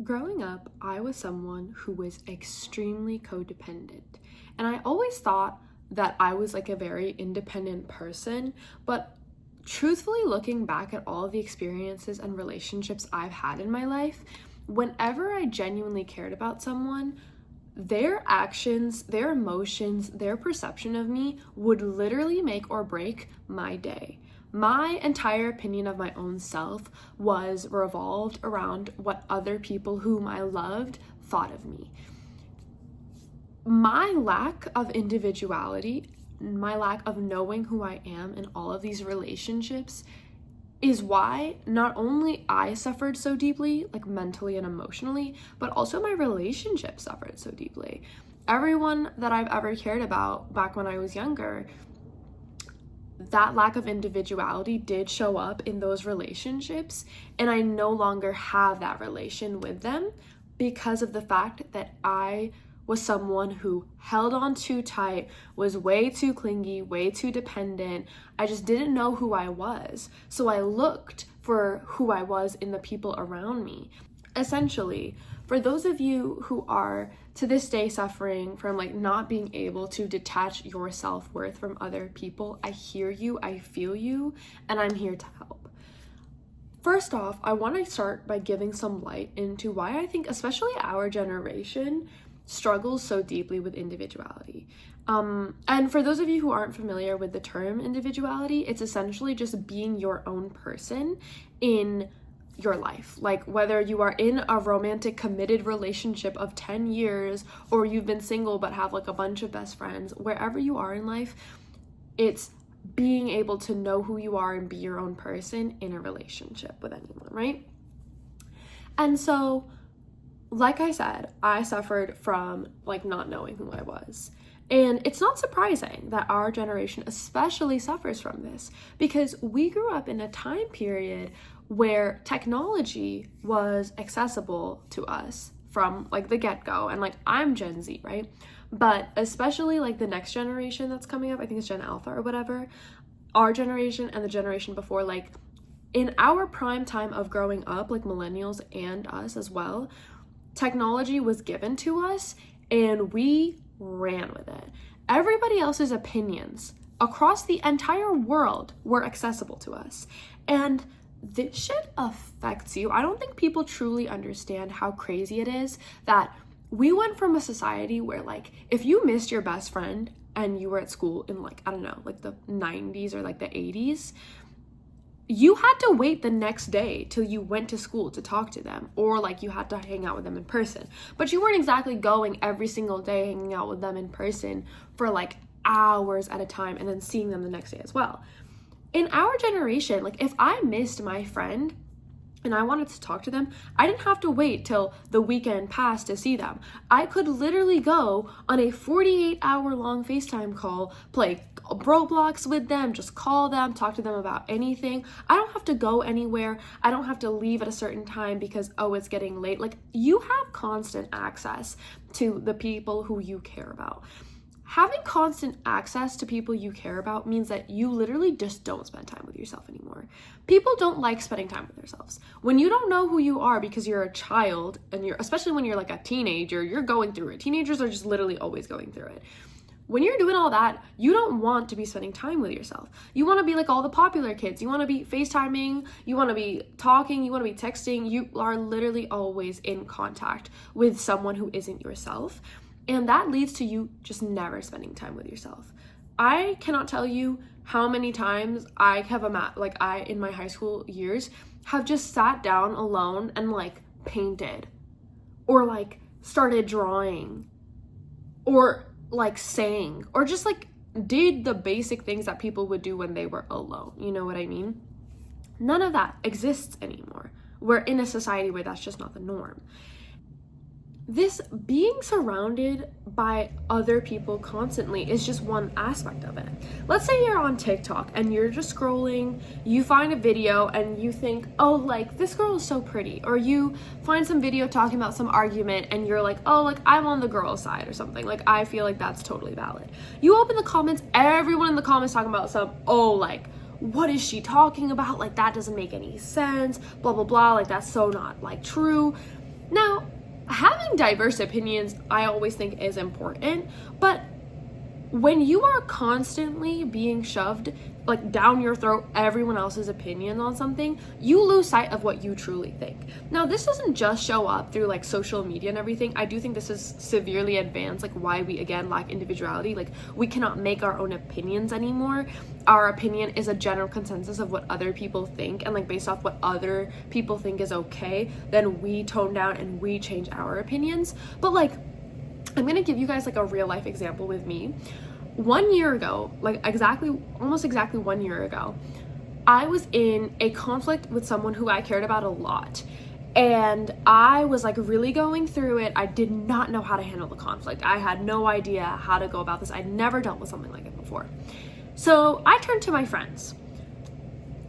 Growing up, I was someone who was extremely codependent, and I always thought that I was like a very independent person, but truthfully, looking back at all of the experiences and relationships I've had in my life, whenever I genuinely cared about someone, their actions, their emotions, their perception of me would literally make or break my day. My entire opinion of my own self was revolved around what other people whom I loved thought of me. My lack of individuality, my lack of knowing who I am in all of these relationships is why not only I suffered so deeply, like mentally and emotionally, but also my relationship suffered so deeply. Everyone that I've ever cared about back when I was younger, that lack of individuality did show up in those relationships, and I no longer have that relation with them because of the fact that I was someone who held on too tight, was way too clingy, way too dependent. I just didn't know who I was. So I looked for who I was in the people around me. Essentially, for those of you who are to this day suffering from like not being able to detach your self-worth from other people, I hear you, I feel you, and I'm here to help. First off, I want to start by giving some light into why I think especially our generation struggles so deeply with individuality. And for those of you who aren't familiar with the term individuality, it's essentially just being your own person in your life. Like whether you are in a romantic committed relationship of 10 years or you've been single but have like a bunch of best friends, wherever you are in life, it's being able to know who you are and be your own person in a relationship with anyone, right? And so, like I said, I suffered from like not knowing who I was. And it's not surprising that our generation especially suffers from this because we grew up in a time period where technology was accessible to us from like the get-go. And like I'm Gen Z, right? But especially like the next generation that's coming up, I think it's Gen Alpha or whatever, our generation and the generation before, like in our prime time of growing up, like millennials and us as well, technology was given to us and we ran with it. Everybody else's opinions across the entire world were accessible to us. And this shit affects you. I don't think people truly understand how crazy it is that we went from a society where like if you missed your best friend and you were at school in like, I don't know, like the 90s or like the 80s, you had to wait the next day till you went to school to talk to them, or like you had to hang out with them in person. But you weren't exactly going every single day hanging out with them in person for like hours at a time and then seeing them the next day as well. In our generation, like if I missed my friend and I wanted to talk to them, I didn't have to wait till the weekend passed to see them. I could literally go on a 48-hour long FaceTime call, play Roblox with them, just call them, talk to them about anything. I don't have to go anywhere. I don't have to leave at a certain time because, oh, it's getting late. Like you have constant access to the people who you care about. Having constant access to people you care about means that you literally just don't spend time with yourself anymore. People don't like spending time with themselves. When you don't know who you are because you're a child, and especially when you're like a teenager, you're going through it. Teenagers are just literally always going through it. When you're doing all that, you don't want to be spending time with yourself. You want to be like all the popular kids. You want to be FaceTiming, you want to be talking, you want to be texting. You are literally always in contact with someone who isn't yourself. And that leads to you just never spending time with yourself. I cannot tell you how many times I have in my high school years have just sat down alone and like painted or like started drawing or like sang or just like did the basic things that people would do when they were alone. You know what I mean? None of that exists anymore. We're in a society where that's just not the norm. This being surrounded by other people constantly is just one aspect of it. Let's say you're on TikTok and you're just scrolling, you find a video and you think, oh, like this girl is so pretty. Or you find some video talking about some argument and you're like, oh, like I'm on the girl side or something. Like I feel like that's totally valid. You open the comments, everyone in the comments talking about like, what is she talking about? Like that doesn't make any sense, blah, blah, blah. Like that's so not like true. Now, having diverse opinions, I always think is important, but when you are constantly being shoved like down your throat everyone else's opinion on something, you lose sight of what you truly think. Now, this doesn't just show up through like social media and everything. I do think this is severely advanced, like why we again lack individuality. Like, we cannot make our own opinions anymore. Our opinion is a general consensus of what other people think, and like based off what other people think is okay, then we tone down and we change our opinions. But like, I'm gonna give you guys like a real life example with me. 1 year ago, like almost exactly 1 year ago, I was in a conflict with someone who I cared about a lot. And I was like really going through it. I did not know how to handle the conflict. I had no idea how to go about this. I'd never dealt with something like it before. So I turned to my friends.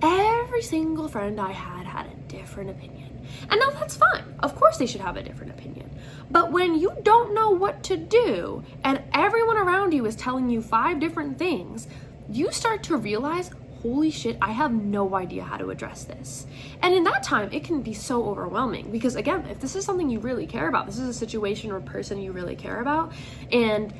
Every single friend I had a different opinion. And now that's fine. Of course they should have a different opinion. But when you don't know what to do and everyone around you is telling you 5 different things, you start to realize, holy shit, I have no idea how to address this. And in that time, it can be so overwhelming because, again, if this is something you really care about, this is a situation or person you really care about, and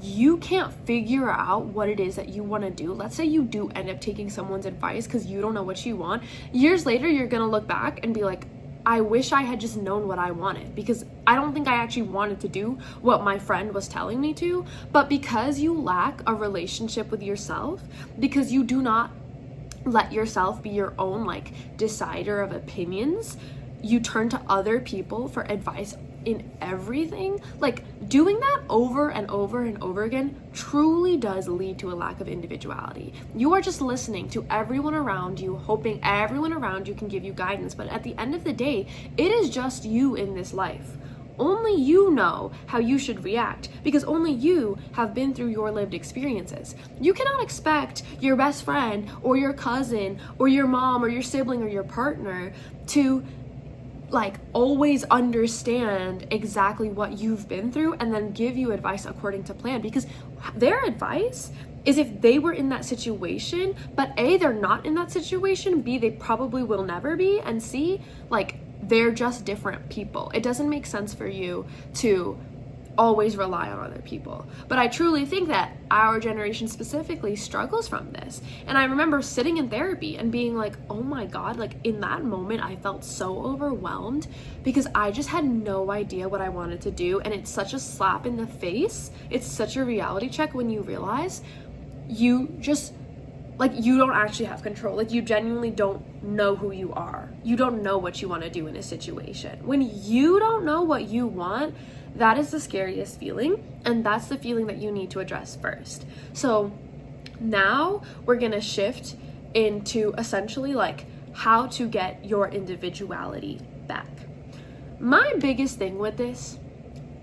you can't figure out what it is that you want to do. Let's say you do end up taking someone's advice because you don't know what you want. Years later, you're going to look back and be like, I wish I had just known what I wanted, because I don't think I actually wanted to do what my friend was telling me to. But because you lack a relationship with yourself, because you do not let yourself be your own like decider of opinions, you turn to other people for advice in everything. Like, doing that over and over and over again truly does lead to a lack of individuality. You are just listening to everyone around you, hoping everyone around you can give you guidance, but at the end of the day, it is just you in this life. Only you know how you should react, because only you have been through your lived experiences. You cannot expect your best friend or your cousin or your mom or your sibling or your partner to like always understand exactly what you've been through and then give you advice according to plan, because their advice is if they were in that situation, but A, they're not in that situation, B, they probably will never be, and C, like, they're just different people. It doesn't make sense for you to always rely on other people. But I truly think that our generation specifically struggles from this. And I remember sitting in therapy and being like, oh my God, like in that moment, I felt so overwhelmed because I just had no idea what I wanted to do. And it's such a slap in the face. It's such a reality check when you realize you just, like, you don't actually have control. Like, you genuinely don't know who you are. You don't know what you want to do in a situation. When you don't know what you want, that is the scariest feeling, and that's the feeling that you need to address first. So now we're gonna shift into essentially like how to get your individuality back. My biggest thing with this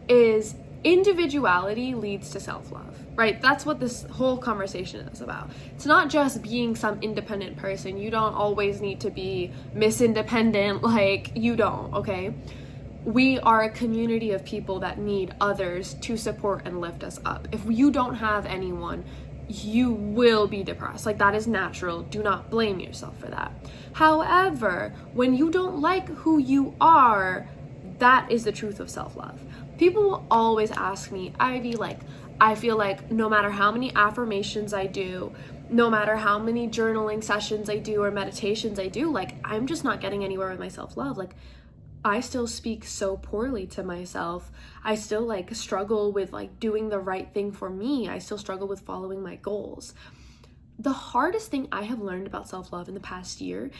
is individuality leads to self-love, right? That's what this whole conversation is about. It's not just being some independent person. You don't always need to be Miss Independent, like, you don't, okay? We are a community of people that need others to support and lift us up. If you don't have anyone, you will be depressed. Like, that is natural. Do not blame yourself for that. However, when you don't like who you are, that is the truth of self-love. People will always ask me, Ivy, like, I feel like no matter how many affirmations I do, no matter how many journaling sessions I do or meditations I do, like, I'm just not getting anywhere with my self-love. Like, I still speak so poorly to myself. I still like struggle with like doing the right thing for me. I still struggle with following my goals. The hardest thing I have learned about self-love in the past year,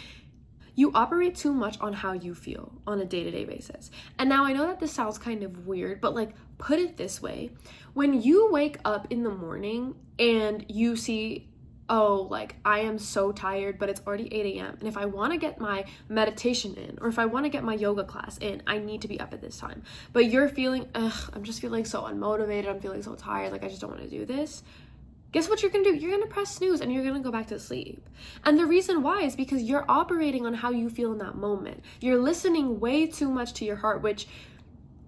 you operate too much on how you feel on a day-to-day basis. And now I know that this sounds kind of weird, but like, put it this way. When you wake up in the morning and you see, oh, like, I am so tired, but it's already 8 a.m. And if I want to get my meditation in, or if I want to get my yoga class in, I need to be up at this time. But you're feeling, I'm just feeling so unmotivated. I'm feeling so tired. Like, I just don't want to do this. Guess what you're going to do? You're going to press snooze and you're going to go back to sleep. And the reason why is because you're operating on how you feel in that moment. You're listening way too much to your heart, which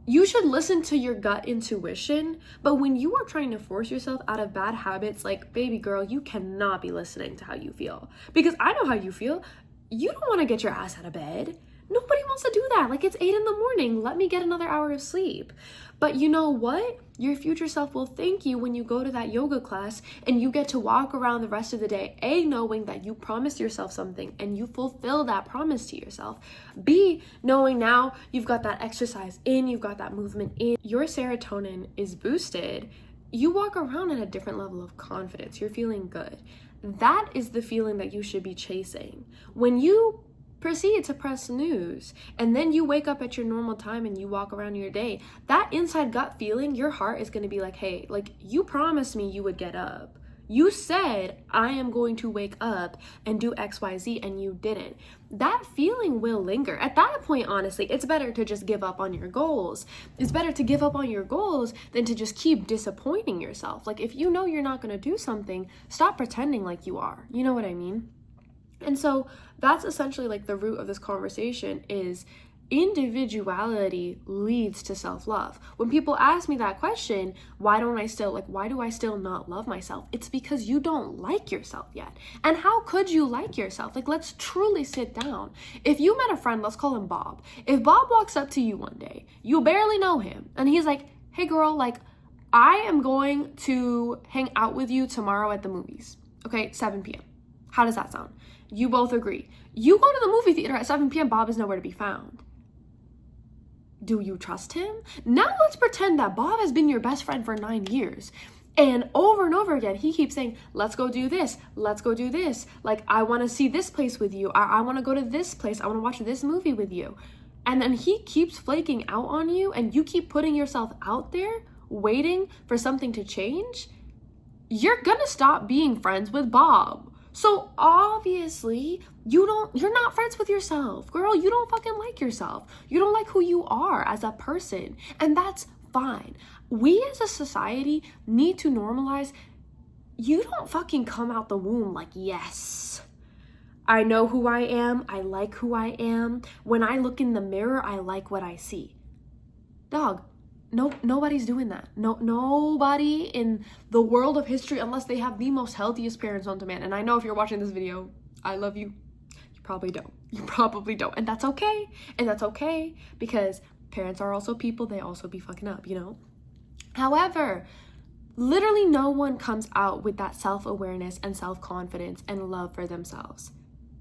you should listen to your gut intuition, but when you are trying to force yourself out of bad habits, like, baby girl, you cannot be listening to how you feel. Because I know how you feel. You don't want to get your ass out of bed. Nobody wants to do that. Like, it's 8 a.m. Let me get another hour of sleep. But you know what? Your future self will thank you when you go to that yoga class and you get to walk around the rest of the day, A, knowing that you promised yourself something and you fulfill that promise to yourself. B, knowing now you've got that exercise in, you've got that movement in, your serotonin is boosted. You walk around at a different level of confidence. You're feeling good. That is the feeling that you should be chasing. When you proceed to press snooze and then you wake up at your normal time and you walk around your day, that inside gut feeling, your heart is going to be like, hey, like, you promised me you would get up. You said I am going to wake up and do XYZ and you didn't. That feeling will linger. At that point, honestly, it's better to just give up on your goals. It's better to give up on your goals than to just keep disappointing yourself. Like, if you know you're not going to do something, stop pretending like you are. You know what I mean? And so that's essentially like the root of this conversation is individuality leads to self-love. When people ask me that question, why do I still not love myself? It's because you don't like yourself yet. And how could you like yourself? Like, let's truly sit down. If you met a friend, let's call him Bob. If Bob walks up to you one day, you barely know him, and he's like, hey girl, like, I am going to hang out with you tomorrow at the movies. Okay, 7 p.m. How does that sound? You both agree. You go to the movie theater at 7 p.m., Bob is nowhere to be found. Do you trust him? Now let's pretend that Bob has been your best friend for 9 years. And over again, he keeps saying, let's go do this. Let's go do this. Like, I want to see this place with you. I want to go to this place. I want to watch this movie with you. And then he keeps flaking out on you and you keep putting yourself out there, waiting for something to change. You're going to stop being friends with Bob. So obviously, you're not friends with yourself. Girl, you don't fucking like yourself. You don't like who you are as a person. And that's fine. We as a society need to normalize, you don't fucking come out the womb like, yes, I know who I am. I like who I am. When I look in the mirror, I like what I see. Dog. No, nobody's doing that. Nobody in the world of history, unless they have the most healthiest parents on demand. And I know if you're watching this video, I love you. You probably don't. You probably don't. And that's okay. And that's okay because parents are also people. They also be fucking up, you know? However, literally no one comes out with that self-awareness and self-confidence and love for themselves.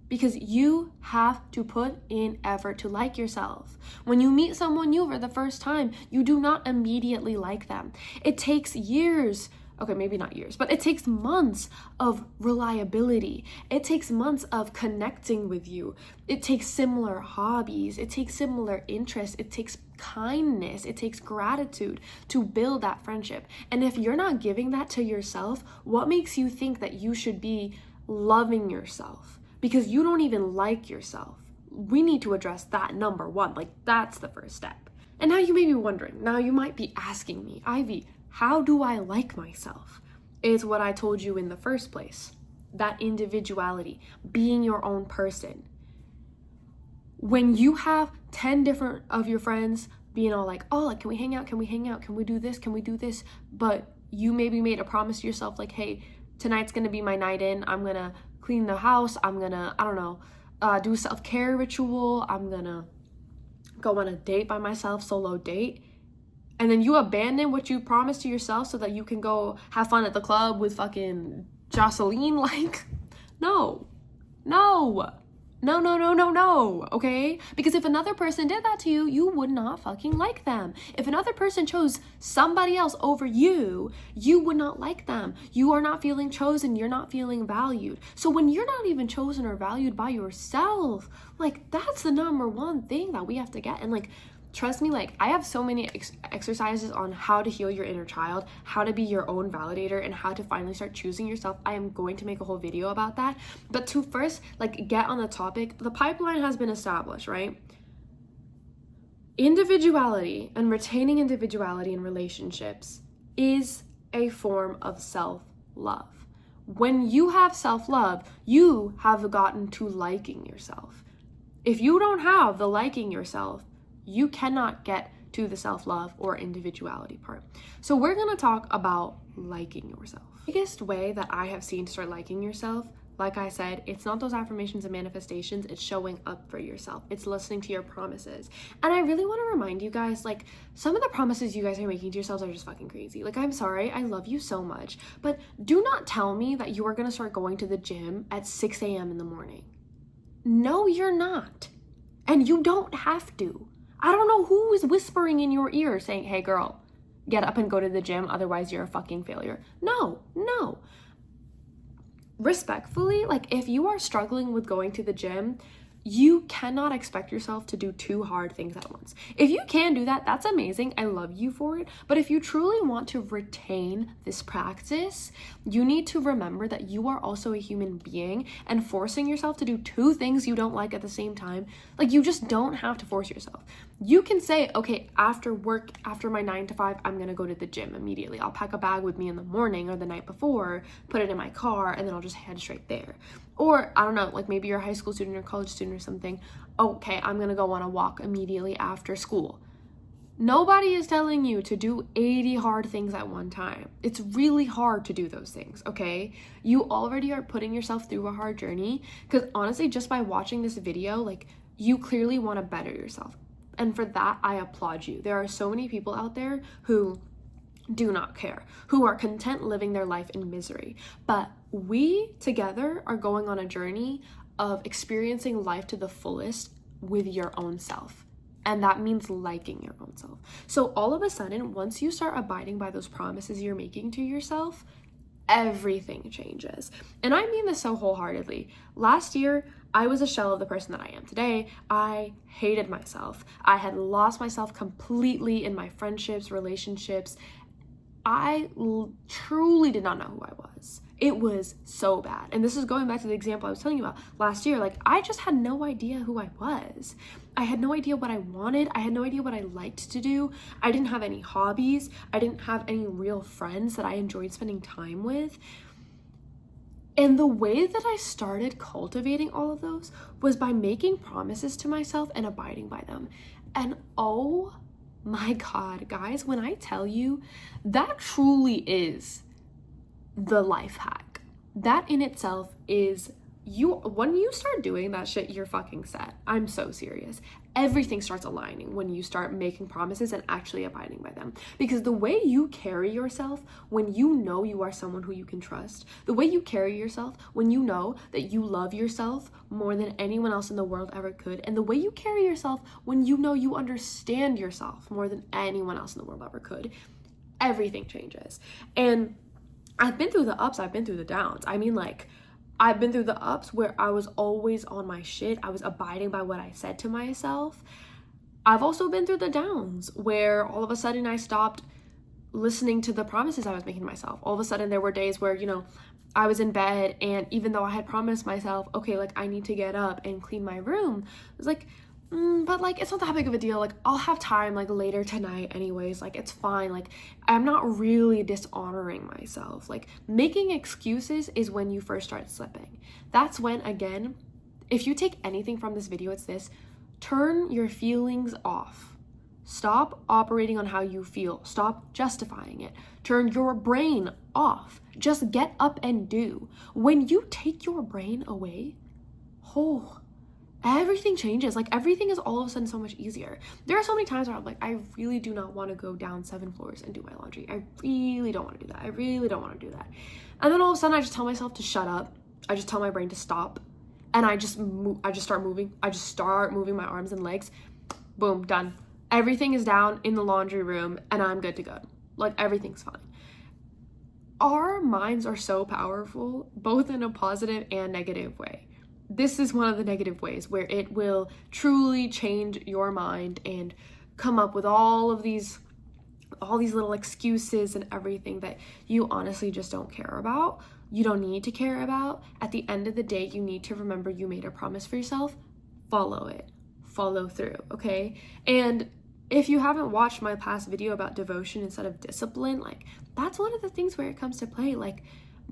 Because you have to put in effort to like yourself. When you meet someone new for the first time, you do not immediately like them. It takes years, okay, maybe not years, but it takes months of reliability. It takes months of connecting with you. It takes similar hobbies. It takes similar interests. It takes kindness. It takes gratitude to build that friendship. And if you're not giving that to yourself, what makes you think that you should be loving yourself? Because you don't even like yourself. We need to address that, number one. Like, that's the first step. And now you may be wondering, now you might be asking me, Ivy, how do I like myself? It's what I told you in the first place. That individuality, being your own person. When you have 10 different of your friends being all like, oh, like, can we hang out? Can we hang out? Can we do this? Can we do this? But you maybe made a promise to yourself like, hey, tonight's gonna be my night in. I'm gonna clean the house. I'm gonna, do a self-care ritual. I'm gonna go on a date by myself, solo date. And then you abandon what you promised to yourself so that you can go have fun at the club with fucking Jocelyn. Like, no, okay? Because if another person did that to you, you would not fucking like them. If another person chose somebody else over you, you would not like them. You are not feeling chosen. You're not feeling valued. So when you're not even chosen or valued by yourself, like, that's the number one thing that we have to get. And like, trust me, like, I have so many exercises on how to heal your inner child, how to be your own validator, and how to finally start choosing yourself. I am going to make a whole video about that. But to first, like, get on the topic, the pipeline has been established, right? Individuality and retaining individuality in relationships is a form of self-love. When you have self-love, you have gotten to liking yourself. If you don't have the liking yourself, you cannot get to the self-love or individuality part. So we're going to talk about liking yourself. The biggest way that I have seen to start liking yourself, Like I said, it's not those affirmations and manifestations, it's showing up for yourself. It's listening to your promises. And I really want to remind you guys, like, some of the promises you guys are making to yourselves are just fucking crazy. Like, I'm sorry, I love you so much, but do not tell me that you are going to start going to the gym at 6 a.m. in the morning. No, you're not. And you don't have to. I don't know who is whispering in your ear saying, hey girl, get up and go to the gym, otherwise you're a fucking failure. No. Respectfully, like, if you are struggling with going to the gym, you cannot expect yourself to do two hard things at once. If you can do that, that's amazing. I love you for it. But if you truly want to retain this practice, you need to remember that you are also a human being, and forcing yourself to do two things you don't like at the same time, like, you just don't have to force yourself. You can say, okay, after work, after my 9 to 5, I'm gonna go to the gym immediately. I'll pack a bag with me in the morning or the night before, put it in my car, and then I'll just head straight there. Or, I don't know, like, maybe you're a high school student or college student or something. Okay, I'm gonna go on a walk immediately after school. Nobody is telling you to do 80 hard things at one time. It's really hard to do those things, okay? You already are putting yourself through a hard journey, because honestly, just by watching this video, like, you clearly want to better yourself. And for that, I applaud you. There are so many people out there who do not care, who are content living their life in misery. But we together are going on a journey of experiencing life to the fullest with your own self. And that means liking your own self. So all of a sudden, once you start abiding by those promises you're making to yourself, everything changes. And I mean this so wholeheartedly. Last year, I was a shell of the person that I am today. I hated myself. I had lost myself completely in my friendships, relationships. I truly did not know who I was. It was so bad. And this is going back to the example I was telling you about last year. Like, I just had no idea who I was. I had no idea what I wanted. I had no idea what I liked to do. I didn't have any hobbies. I didn't have any real friends that I enjoyed spending time with. And the way that I started cultivating all of those was by making promises to myself and abiding by them. And oh my God, guys, when I tell you, that truly is the life hack. That in itself is when you start doing that shit, you're fucking set. I'm so serious. Everything starts aligning when you start making promises and actually abiding by them. Because the way you carry yourself when you know you are someone who you can trust, the way you carry yourself when you know that you love yourself more than anyone else in the world ever could, and the way you carry yourself when you know you understand yourself more than anyone else in the world ever could, everything changes. And I've been through the ups, I've been through the downs. I mean, like, I've been through the ups where I was always on my shit. I was abiding by what I said to myself. I've also been through the downs where all of a sudden I stopped listening to the promises I was making to myself. All of a sudden there were days where, you know, I was in bed, and even though I had promised myself, okay, like, I need to get up and clean my room, I was like, but like, it's not that big of a deal. Like, I'll have time like later tonight anyways. Like, it's fine. Like, I'm not really dishonoring myself. Like, making excuses is when you first start slipping. That's when, again, if you take anything from this video, it's this: turn your feelings off. Stop operating on how you feel. Stop justifying it. Turn your brain off. Just get up and do. When you take your brain away, everything changes. Like, everything is all of a sudden so much easier. There are so many times where I'm like, I really do not want to go down 7 floors and do my laundry. I really don't want to do that. I really don't want to do that. And then all of a sudden I just tell myself to shut up. I just tell my brain to stop. And I just start moving. I just start moving my arms and legs. Boom, done. Everything is down in the laundry room and I'm good to go. Like, everything's fine. Our minds are so powerful, both in a positive and negative way. This is one of the negative ways where it will truly change your mind and come up with all these little excuses and everything that you honestly just don't care about. You don't need to care about. At the end of the day, you need to remember you made a promise for yourself. Follow it. Follow through, okay? And if you haven't watched my past video about devotion instead of discipline, like, that's one of the things where it comes to play. Like,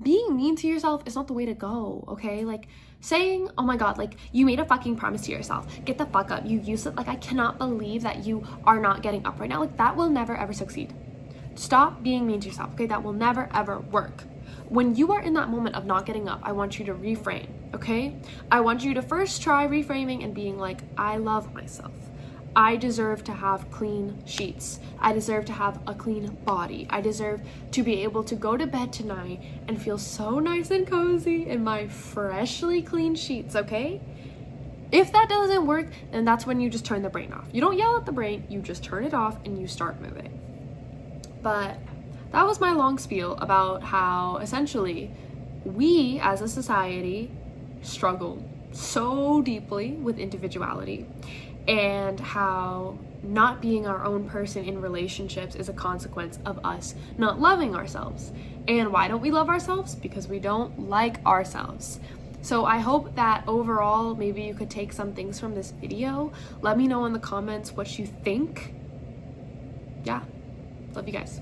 being mean to yourself is not the way to go, okay? Like, saying, oh my God, like, you made a fucking promise to yourself. Get the fuck up. You use it. Like, I cannot believe that you are not getting up right now. Like, that will never, ever succeed. Stop being mean to yourself, okay? That will never, ever work. when you are in that moment of not getting up, I want you to reframe, okay? I want you to first try reframing and being like, I love myself. I deserve to have clean sheets. I deserve to have a clean body. I deserve to be able to go to bed tonight and feel so nice and cozy in my freshly clean sheets, okay? If that doesn't work, then that's when you just turn the brain off. You don't yell at the brain, you just turn it off and you start moving. But that was my long spiel about how essentially we as a society struggle so deeply with individuality, and how not being our own person in relationships is a consequence of us not loving ourselves. And why don't we love ourselves? Because we don't like ourselves. So I hope that overall, maybe you could take some things from this video. Let me know in the comments what you think. Yeah, love you guys.